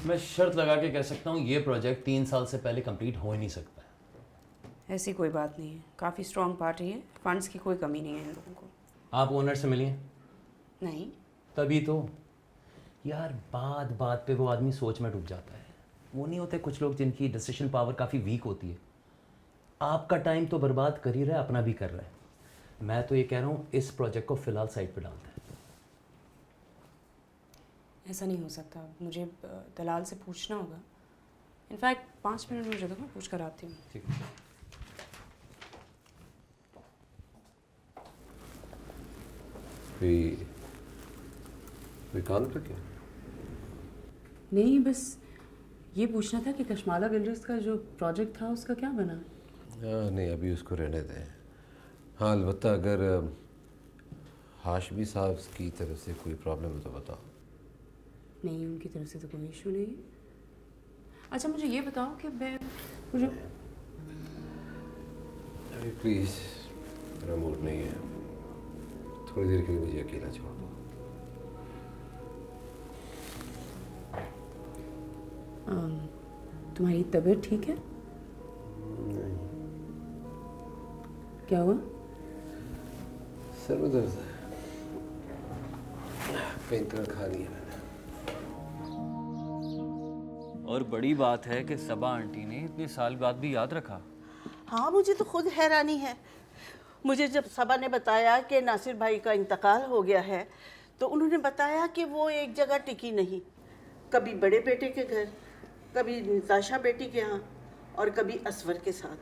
मैं शर्त लगा के कह सकता हूँ ये प्रोजेक्ट 3 साल से पहले कंप्लीट हो ही नहीं सकता। ऐसी कोई बात नहीं है, काफ़ी स्ट्रॉन्ग पार्टी है, फंड्स की कोई कमी नहीं है इन लोगों को। आप ओनर से मिलिए। नहीं। तभी तो यार, बात बात पे वो आदमी सोच में डूब जाता है। वो नहीं होते कुछ लोग जिनकी डिसीजन पावर काफ़ी वीक होती है। आपका टाइम तो बर्बाद कर ही रहा है, अपना भी कर रहा है। मैं तो ये कह रहा हूँ इस प्रोजेक्ट को फ़िलहाल साइड पे डालते हैं। ऐसा नहीं हो सकता, मुझे दलाल से पूछना होगा। इनफैक्ट 5 मिनट मुझे दो, मैं पूछ कर आती हूँ। ठीक है। कोई काम था क्या? नहीं, बस ये पूछना था कि कश्माला बिल्डर्स का जो प्रोजेक्ट था उसका क्या बना? हाँ नहीं, अभी उसको रहने दें। हाँ अलबत्ता अगर हाशमी साहब की तरफ से कोई प्रॉब्लम है तो बताओ। नहीं, उनकी तरफ से तो कोई इशू नहीं है। अच्छा मुझे ये बताओ कि मुझे अरे प्लीज़, मेरा मूड नहीं है, थोड़ी देर के लिए मुझे अकेला छोड़ दो। तुम्हारी तबीयत ठीक है? नहीं, क्या हुआ? सर में दर्द है, पेन किलर खा लिया मैंने। और बड़ी बात है कि सबा आंटी ने इतने साल बाद भी याद रखा। हाँ, मुझे तो खुद हैरानी है। मुझे जब सबा ने बताया कि नासिर भाई का इंतकाल हो गया है तो उन्होंने बताया कि वो एक जगह टिकी नहीं, कभी बड़े बेटे के घर, कभी निताशा बेटी के यहाँ और कभी असवर के साथ।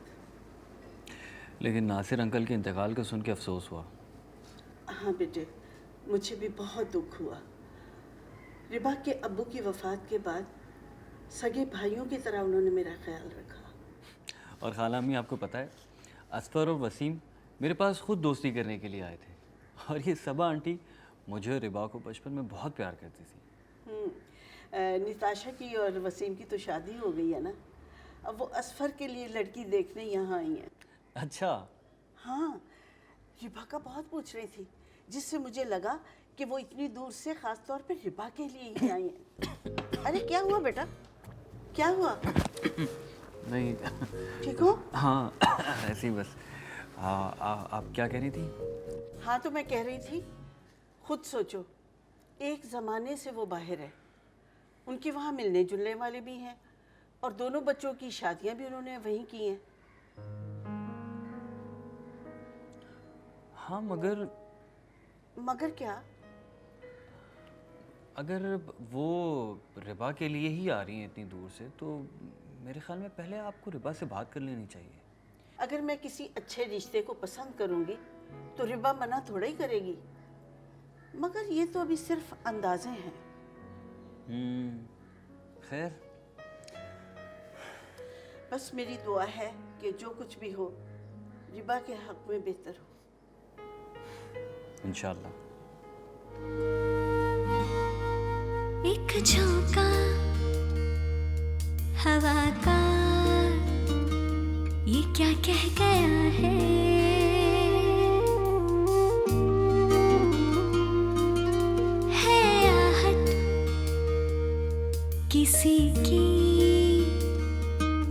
लेकिन नासिर अंकल के इंतकाल को सुन के अफसोस हुआ। हाँ बेटे, मुझे भी बहुत दुख हुआ। रिबा के अब्बू की वफ़ात के बाद सगे भाइयों की तरह उन्होंने मेरा ख्याल रखा। और खाला अम्मी, आपको पता है असफर और वसीम मेरे पास खुद दोस्ती करने के लिए आए थे। और ये सबा आंटी मुझे और रिबा को बचपन में बहुत प्यार करती थी। निताशा की और वसीम की तो शादी हो गई है ना, अब वो असफर के लिए लड़की देखने यहाँ आई हैं। अच्छा। हाँ, रिबा का बहुत पूछ रही थी, जिससे मुझे लगा कि वो इतनी दूर से ख़ास तौर पे रिबा के लिए ही आई हैं। अरे क्या हुआ बेटा, क्या हुआ? नहीं। ठीक हो? हाँ ऐसे ही बस। आप क्या कह रही थी? हाँ तो मैं कह रही थी, खुद सोचो, एक ज़माने से वो बाहर है, उनके वहाँ मिलने जुलने वाले भी हैं और दोनों बच्चों की शादियाँ भी उन्होंने वहीं की हैं। हाँ मगर क्या? अगर वो रिबा के लिए ही आ रही हैं इतनी दूर से तो मेरे ख्याल में पहले आपको रिबा से बात कर लेनी चाहिए। अगर मैं किसी अच्छे रिश्ते को पसंद करूँगी तो रिबा मना थोड़ा ही करेगी। मगर ये तो अभी सिर्फ अंदाजे हैं। खैर, बस मेरी दुआ है कि जो कुछ भी हो रिबा के हक में बेहतर हो। इंशाल्लाह। एक झोंका हवा का ये क्या कह गया है आहट किसी की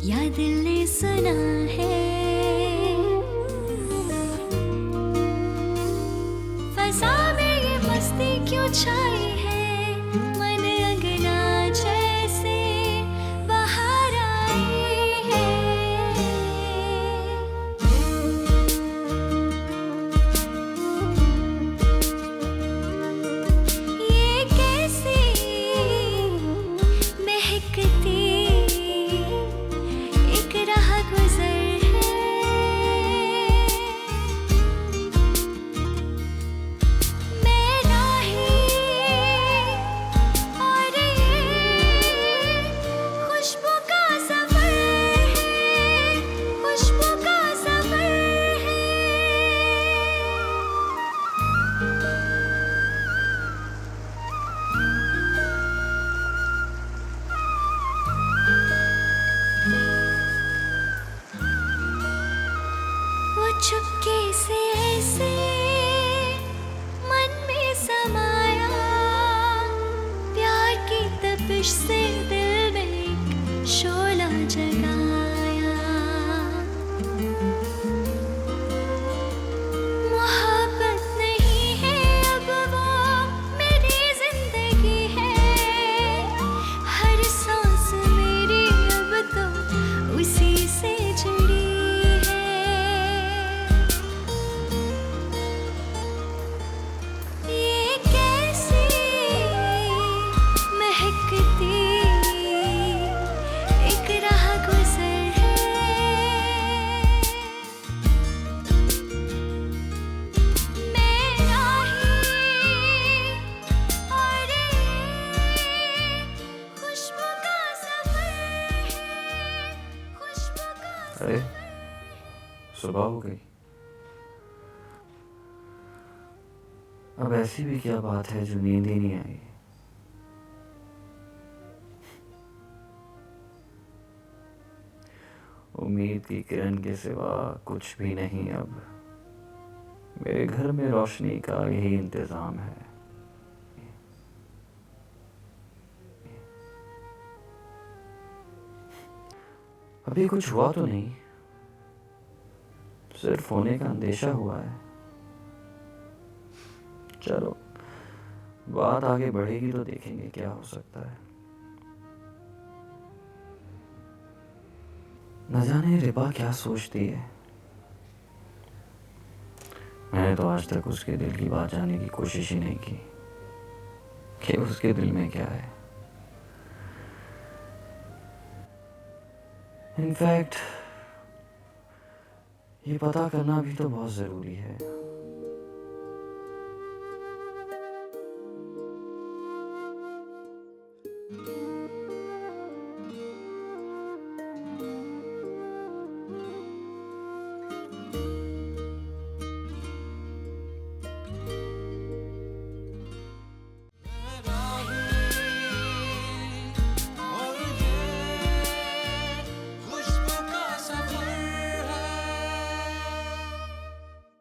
या दिल ने सुना है। फजा में ये मस्ती क्यों छाई है, मन अंगना जैसे बाहर आई है। ये कैसी महकती एक राह गुजर है। मैं राही और ये खुशबू का सफर है, खुशबू का सफर है। वो चुपके से ऐसे मन में समाया, प्यार की तपिश से दिल अरे सुबह हो गई। अब ऐसी भी क्या बात है जो नींद ही नहीं आई। उम्मीद की किरण के सिवा कुछ भी नहीं अब। मेरे घर में रोशनी का यही इंतजाम है। अभी कुछ हुआ तो नहीं, सिर्फ होने का अंदेशा हुआ है। चलो बात आगे बढ़ेगी तो देखेंगे क्या हो सकता है। न जाने रिबा क्या सोचती है। मैंने तो आज तक उसके दिल की बात जानने की कोशिश ही नहीं की कि उसके दिल में क्या है। इनफैक्ट ये पता करना भी तो बहुत ज़रूरी है।